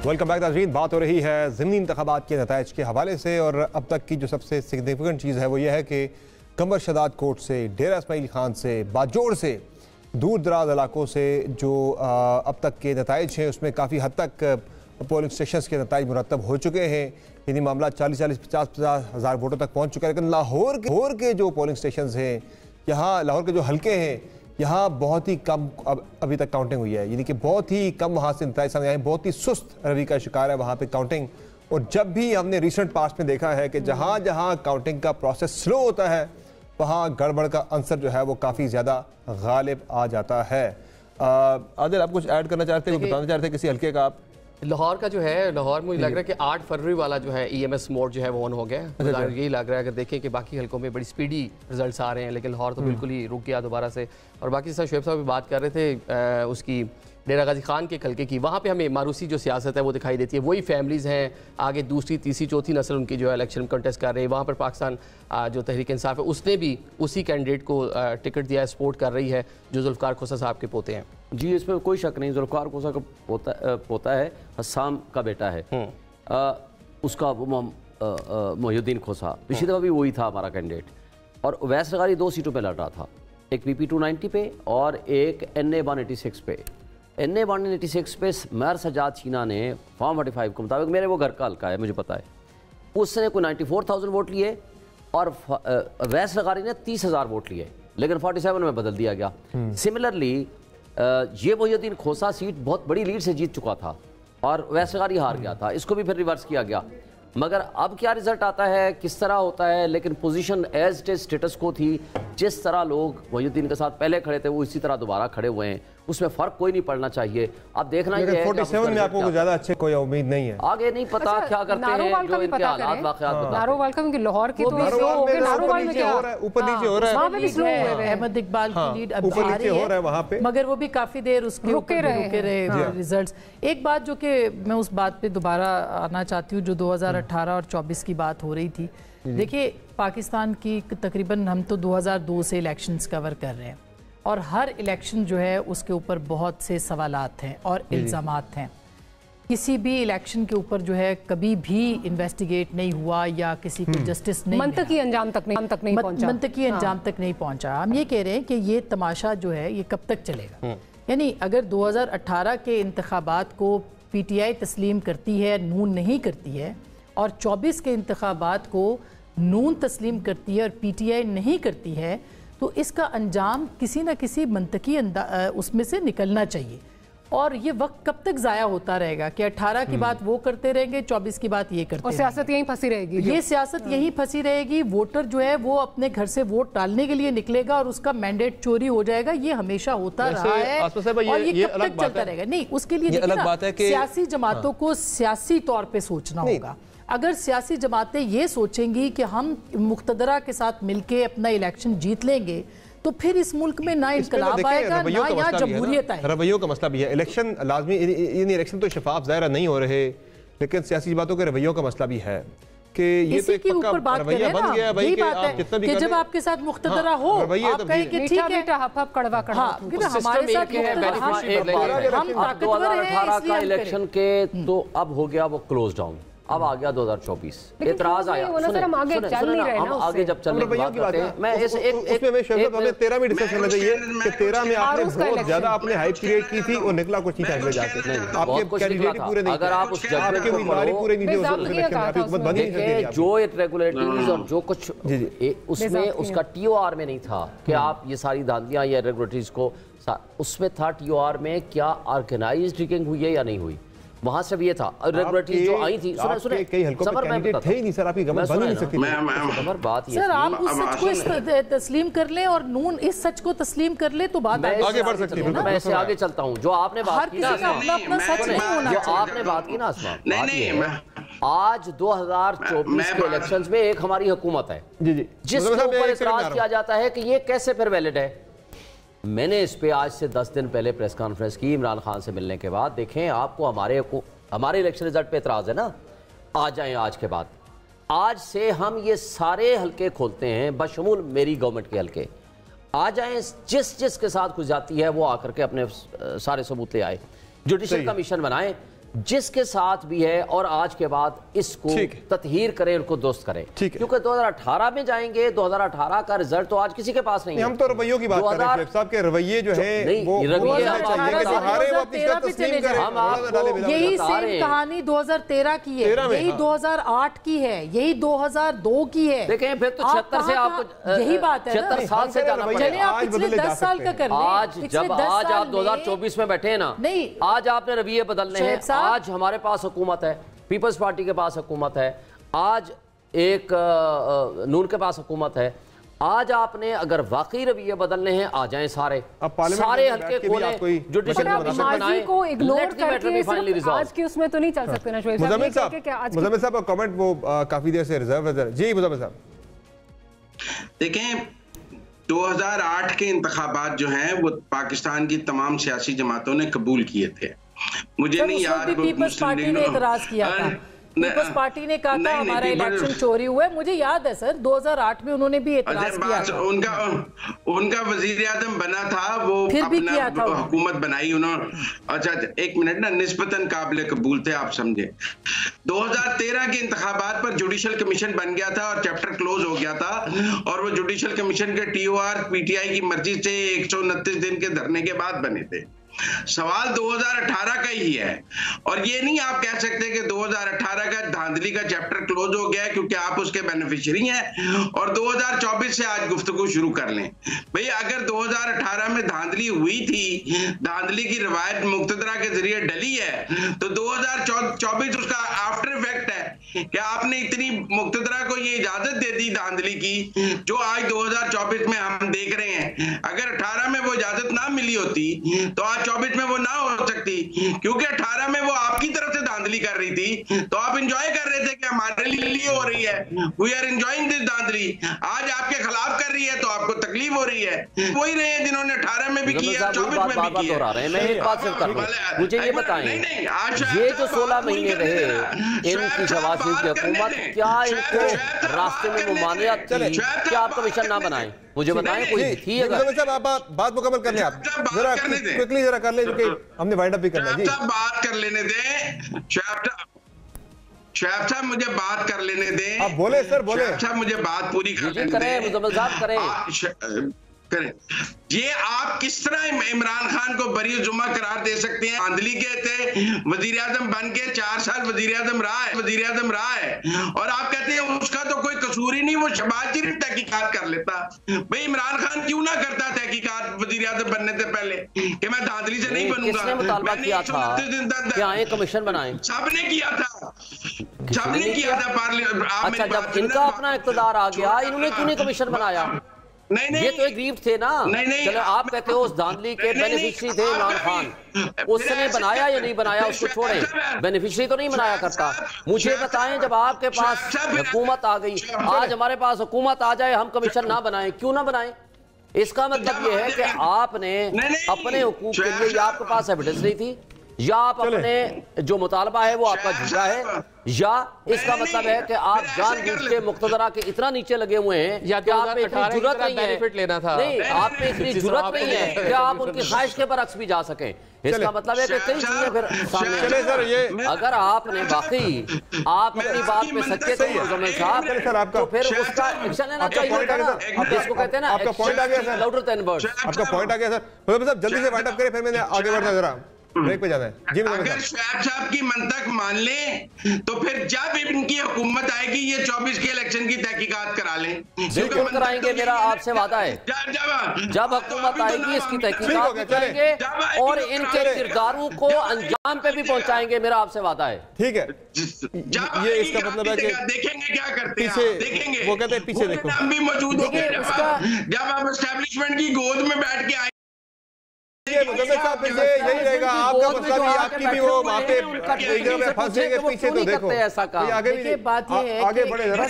Welcome back नाज़रीन। बात हो रही है ज़िमनी इंतखाबात के नताइज के हवाले से और अब तक की जो सबसे सिग्निफिकेंट चीज़ है वो ये है कि कमर शदाद कोट से, डेरा इस्माइल खान से, बाजोड़ से, दूर दराज इलाकों से जो अब तक के नताइज हैं उसमें काफ़ी हद तक पोलिंग स्टेशन के नताइज मुरतब हो चुके हैं। यानी मामला 40-50 हज़ार वोटों तक पहुँच चुका है। लेकिन लाहौर के जो पोलिंग स्टेशन हैं, यहाँ लाहौर के जो हल्के हैं, यहाँ बहुत ही कम अभी तक काउंटिंग हुई है। यानी कि बहुत ही कम वहाँ से नताइज सामने आए, बहुत ही सुस्त रवि का शिकार है वहाँ पे काउंटिंग। और जब भी हमने रिसेंट पास्ट में देखा है कि जहाँ जहाँ काउंटिंग का प्रोसेस स्लो होता है वहाँ गड़बड़ का अंसर जो है वो काफ़ी ज़्यादा गालिब आ जाता है। आदिल, आप कुछ ऐड करना चाहते हैं, बताना चाहते हैं किसी हल्के का आप? लाहौर का जो है, लाहौर मुझे लग रहा है कि 8 फरवरी वाला जो है EMS मोड जो है वो ऑन हो गया है। यही लग रहा है, अगर देखें कि बाकी हल्कों में बड़ी स्पीडी रिजल्ट्स आ रहे हैं, लेकिन लाहौर तो बिल्कुल ही रुक गया दोबारा से। और बाकी जैसा शुएब साहब भी बात कर रहे थे उसकी डेरा गाजी खान के हल्के की, वहाँ पे हमें मारूसी जो सियासत है वो दिखाई देती है। वही फैमिलीज़ हैं, आगे दूसरी तीसरी चौथी नस्ल उनकी जो है इलेक्शन कंटेस्ट कर रही है। वहाँ पर पाकिस्तान जो तहरीक इंसाफ है उसने भी उसी कैंडिडेट को टिकट दिया है, सपोर्ट कर रही है जो जुल्फ़िकार खोसा साहब के पोते हैं। जी, इसमें कोई शक नहीं, जुल्फ़िकार खोसा का पोता है, हसाम का बेटा है। उसका मोहिउद्दीन खोसा, पिछली दफ़ा भी वही था हमारा कैंडिडेट। और वैस लगारी 2 सीटों पे लड़ रहा था, एक PP 290 पे और एक NA 186 पे। NA 186 पे मर सजाद शीना ने फॉर्म 45 के मुताबिक, मेरे वो घर का हल्का है मुझे पता है, उसने कोई 94,000 वोट लिए और वैस लगारी ने 30,000 वोट लिए, लेकिन 47 में बदल दिया गया। सिमिलरली ये मोहिउद्दीन खोसा सीट बहुत बड़ी लीड से जीत चुका था और वैस लगारी हार गया था, इसको भी फिर रिवर्स किया गया। मगर अब क्या रिजल्ट आता है, किस तरह होता है, लेकिन position as it is status quo. जिस तरह लोग मोहिउद्दीन के साथ पहले खड़े थे वो इसी तरह दोबारा खड़े हुए हैं, उसमें फर्क कोई नहीं पड़ना चाहिए। अब देखना है 47 में आपको ज्यादा अच्छे कोई उम्मीद नहीं है, आगे नहीं पता क्या करते हैं, जो इनके हालात वाक़यात बताते हैं। नारोवाल का भी लाहौर के तो नारोवाल में क्या हो रहा है, ऊपर नीचे हो रहा है, वहां पे भी स्लो है। अहमद इकबाल की लीड ऊपर नीचे हो रहा है वहां पे, मगर वो भी काफी देर उसके रुके रहे रिजल्ट्स। एक बात जो कि मैं उस बात पे दोबारा आना चाहती हूँ जो 2018 और 24 की बात हो रही थी। देखिए, पाकिस्तान की तकरीबन हम तो 2002 से इलेक्शंस कवर कर रहे हैं और हर इलेक्शन जो है उसके ऊपर बहुत से सवालात हैं और इल्ज़ामात हैं। किसी भी इलेक्शन के ऊपर जो है कभी भी इन्वेस्टिगेट नहीं हुआ या किसी को जस्टिस नहीं, मंतकी अंजाम तक नहीं पहुंचा। हम ये कह रहे हैं कि ये तमाशा जो है ये कब तक चलेगा। यानी अगर 2018 के इंतखाबात को PTI तस्लीम करती है, नून नहीं करती है, और 24 के इंतखाबात को नून तस्लीम करती है और PTI नहीं करती है, तो इसका अंजाम किसी न किसी मंतकी उसमें से निकलना चाहिए। और ये वक्त कब तक ज़ाया होता रहेगा कि 18 की बात वो करते रहेंगे, 24 की बात ये करते रहेंगे, और सियासत यहीं फंसी रहेगी। ये सियासत यहीं फंसी रहेगी। वोटर जो है वो अपने घर से वोट डालने के लिए निकलेगा और उसका मैंडेट चोरी हो जाएगा। ये हमेशा होता रहा है और ये कब तक चलता रहेगा। नहीं, उसके लिए सियासी जमातों को सियासी तौर पर सोचना होगा। अगर सियासी जमातें ये सोचेंगी कि हम मुख्तदरा के साथ मिलके अपना इलेक्शन जीत लेंगे तो फिर इस मुल्क में ना इनकलाब आएगा ना यहाँ जमहूरियत आएगी। रवैयों का मसला भी है। इलेक्शन लाजमी, इलेक्शन तो शफाफ ज़ाहिर नहीं हो रहे, लेकिन सियासी जमातों के रवैयों का मसला भी है कि ये तो एक पक्का रवैया बन गया भाई कि आप जितना भी जब आपके साथ मुख्तदरा हो आप कहें कि ठीक है, कड़वा हमारे साथ हम ताकतवर हैं। 2018 का इलेक्शन के तो अब हो गया वो क्लोज डाउन, अब आ गया 2024। एतराज आया, हम आगे जब चलने की बात करते हैं, मैं इस उसमें मैं शर्त हमें 13 में डिस्कस करना चाहिए कि 13 में आपने बहुत ज्यादा आपने हाइप क्रिएट की थी और निकला कुछ नहीं था जाके। आपके कैंडिडेट पूरे नहीं, अगर आप उस आपके उम्मीदवार पूरे नहीं थे, जो इरेगुलरिटीज और जो कुछ उसमें उसका TOR में नहीं था कि आप ये सारी धांधियां या इरेगुलरिटीज को, उसमें था TOR में क्या ऑर्गेनाइज्ड रिगिंग हुई है या नहीं हुई, वहां से भी ये था। रेगुलेटरी जो आई थी, सुने कई हल्कों में कैंडिडेट थे ही नहीं सर, आपकी गवर्नमेंट बन नहीं सकती। समर बात ये सर, आप उस सच को तस्लीम कर ले और नून इस सच को तस्लीम कर ले तो बात आगे बढ़ सकती है। मैं इससे आगे चलता हूं। जो आपने बात की ना, जो आपने बात की ना आसमान, आज 2024 के इलेक्शंस में एक हमारी हुकूमत है जिसके ऊपर इतराज किया जाता है कि ये कैसे फिर वैलिड है। मैंने इस पे आज से 10 दिन पहले प्रेस कॉन्फ्रेंस की इमरान खान से मिलने के बाद। देखें, आपको हमारे इलेक्शन रिजल्ट पे एतराज़ है ना, आ जाएं आज के बाद। आज से हम ये सारे हलके खोलते हैं, बशमूल मेरी गवर्नमेंट के हलके। आ जाएं, जिस के साथ कुछ जाती है वो आकर के अपने सारे सबूत ले आए। जुडिशल कमीशन बनाएं, जिसके साथ भी है और आज के बाद इसको ततहीर करें, उनको दोस्त करें, क्योंकि 2018 में जाएंगे। 2018 का रिजल्ट तो आज किसी के पास नहीं है। हम तो रवैयों की बात कर रहे हैं साहब के, रवैये जो है वो यही सेम कहानी 2013 की है, यही 2008 की है, यही 2002 की है। देखें फिर तो 76 से आपको यही बात है, 76 साल से जाना पड़ेगा। आप पिछले 10 साल का कर लें। आज जब आज आप 2024 में बैठे हैं ना, नहीं आज आपने रवैये बदलने हैं। आज हमारे पास हुकूमत है, पीपल्स पार्टी के पास हुकूमत है, आज एक नून के पास हुकूमत है। आज आपने अगर वाकई रवैये बदलने हैं, आ जाएं सारे हल्के खोले, जुडिशल कमीशन बनाएं, को इग्नोर करके आज की उसमें तो नहीं चल सकते ना। मुज़म्मिल साहब का कमेंट वो काफी देर से रिजर्व है। जी मुज़म्मिल साहब, देखें 2008 के इंतखाबात जो हैं वो पाकिस्तान की तमाम सियासी जमातों ने कबूल किए थे। मुझे नहीं याद पीपल्स पार्टी ने एतराज किया था, पीपल्स पार्टी ने कहा था हमारा इलेक्शन चोरी हुआ है। मुझे याद है सर 2008 में उन्होंने भी एतराज किया था। उनका वजीर आजम बना था, वो फिर भी किया था, हुकूमत बनाई उन्होंने। अच्छा एक मिनट ना, निस्बतन काबिल कबूल थे, आप समझे। 2013 के इंतखाबात पर जुडिशल कमीशन बन गया था और चैप्टर क्लोज हो गया था, और वो जुडिशल कमीशन के TOR PTI की मर्जी से 129 दिन के धरने के बाद बने थे। सवाल 2018 का ही है, और ये नहीं आप कह सकते कि 2018 का धांधली का चैप्टर क्लोज हो गया है, क्योंकि आप उसके बेनिफिशियरी हैं और 2024 से आज गुफ्तगू शुरू कर लें। भाई अगर 2018 में धांधली हुई थी, धांधली की रवायत मुक्तदरा के जरिए डली है, तो 2024 उसका आफ्टर इफेक्ट है कि आपने इतनी मुक्तदरा को ये इजाजत दे दी धांधली की, जो आज 2024 में हम देख रहे हैं। अगर 18 में वो इजाजत ना मिली होती तो आज 24 में वो ना हो सकती, क्योंकि 18 में वो आपकी तरफ से धांधली कर रही थी, तो आप एंजॉय कर रहे थे कि हमारे लिए हो रही है, वी आर एंजॉयिंग दिस धांधली। आज आपके खिलाफ कर रही है तो आपको तकलीफ हो रही है। वही रहे हैं जिन्होंने 18 में भी किया, 24 में भी किया। मैं एक बात सिर्फ कर रहा हूं, मुझे ये बताएं, ये जो 16 महीने रहे इनकी शहबाज शरीफ की हुकूमत, क्या इनको रास्ते में मुमानियत थी क्या आप कमीशन ना बनाएं? मुझे बताएं कोई थी? अगर साहब आप बात मुकम्मल कर लें, आप जरा क्विकली जरा कर लें, क्योंकि हमने वाइंड अप भी करना है। जी बात कर लेने दें, शैफ साहब मुझे बात कर लेने दें। आप बोले सर, बोले साहब मुझे बात पूरी करने दें। करें। ये आप किस तरह इमरान खान को बरी जुम्मा करार दे सकते हैं? धांधली के थे, वजीर आजम बन के 4 साल वजीर आजम रहा है, और आप कहते हैं उसका तो कोई कसूर ही नहीं, वो शहबाज शरीफ तहकीकात कर लेता। भाई इमरान खान क्यों ना करता तहकीकात वजीर आजम बनने से पहले कि मैं धांधली से नहीं बनूंगा? किसने मुतालबा किया था कि आए कमीशन बनाएं? सबने किया था, सबने किया था पार्लियामेंट। अच्छा, जब इनका अपना इख्तियार आ गया, इन्होंने क्यों नहीं कमीशन बनाया? नहीं, ये तो एक गिफ्ट थे ना। चलो आप कहते हो उस धांधली के बेनिफिशियरी थे इमरान खान, उसने बनाया या नहीं बनाया उसको छोड़ें, बेनिफिशियरी तो नहीं बनाया करता। मुझे बताएं जब आपके पास हुकूमत आ गई, आज हमारे पास हुकूमत आ जाए हम कमीशन ना बनाएं, क्यों ना बनाएं? इसका मतलब ये है कि आपने अपने हुकूक के लिए, या आपके पास एविडेंस नहीं थी, या आप अपने जो मुतालबा है वो आपका झूठा है, या इसका मतलब है कि आप जानबूझ के मुक्तदरा के इतना नीचे लगे हुए हैं या कि आप में इतनी जुर्रत नहीं है, लेना था। नहीं आप में इतनी जुर्रत नहीं है कि आप उनकी ख्वाहिश के बरअक्स भी जा सकें। इसका मतलब है कि कई चीजें फिर सामने सर, ये अगर आपने वाकई आप अपनी बात पे सच्चे थे मुज़म्मिल साहब, तो फिर उसका एक्शन लेना चाहिए था। इसको कहते हैं ना, आपका पॉइंट आ गया सर, लाउडर देन वर्ड्स। आपका पॉइंट आ गया सर। मुझे साहब जल्दी से वाइंड अप करें, फिर मैंने आगे बढ़ना जरा ब्रेक पे जाना है। जी अगर शैफ साहब की मंतक मान लें तो फिर जब इनकी हुकूमत आएगी ये 24 के इलेक्शन की तहकीकात करा लें। बिल्कुल कराएंगे, मेरा आपसे वादा है। जब हुकूमत आएगी इसकी तहकीकात करेंगे और इनके किरदारों को अंजाम पे भी पहुंचाएंगे, मेरा आपसे वादा है। ठीक है, ये इसका मतलब है कि देखेंगे क्या करते हैं, देखेंगे। वो कहते हैं पीछे देखो, हम भी मौजूद होंगे जब आप एस्टेब्लिशमेंट की गोद में बैठ के आए। यही रहेगा आपका मसला भी, आपकी भी वो वहाँ पे फंसेंगे पीछे। तो देखो आगे भी बात ये है, आगे बढ़े जरा,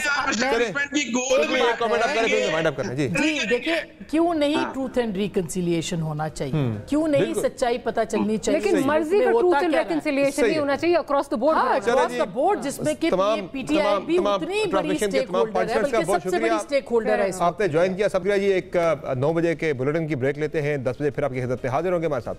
जी देखिए क्यों नहीं ट्रूथ एंड रिकंसिलिएशन होना चाहिए, क्यों नहीं सच्चाई पता चलनी चाहिए, लेकिन मर्जी का ट्रूथ एंड रिकंसिलिएशन भी होना चाहिए across the board, across the board, जिसमें कि पीटीआई भी उतनी बड़ी स्टेक होल्डर है, बल्कि सबसे बड़ी स्टेक होल्डर है। आपने ज्वाइन किया, सबके लिए। एक 9 बजे के बुलेटिन की ब्रेक लेते हैं, 10 बजे फिर आपकी खिदमत में हाजिर होंगे हमारे साथ।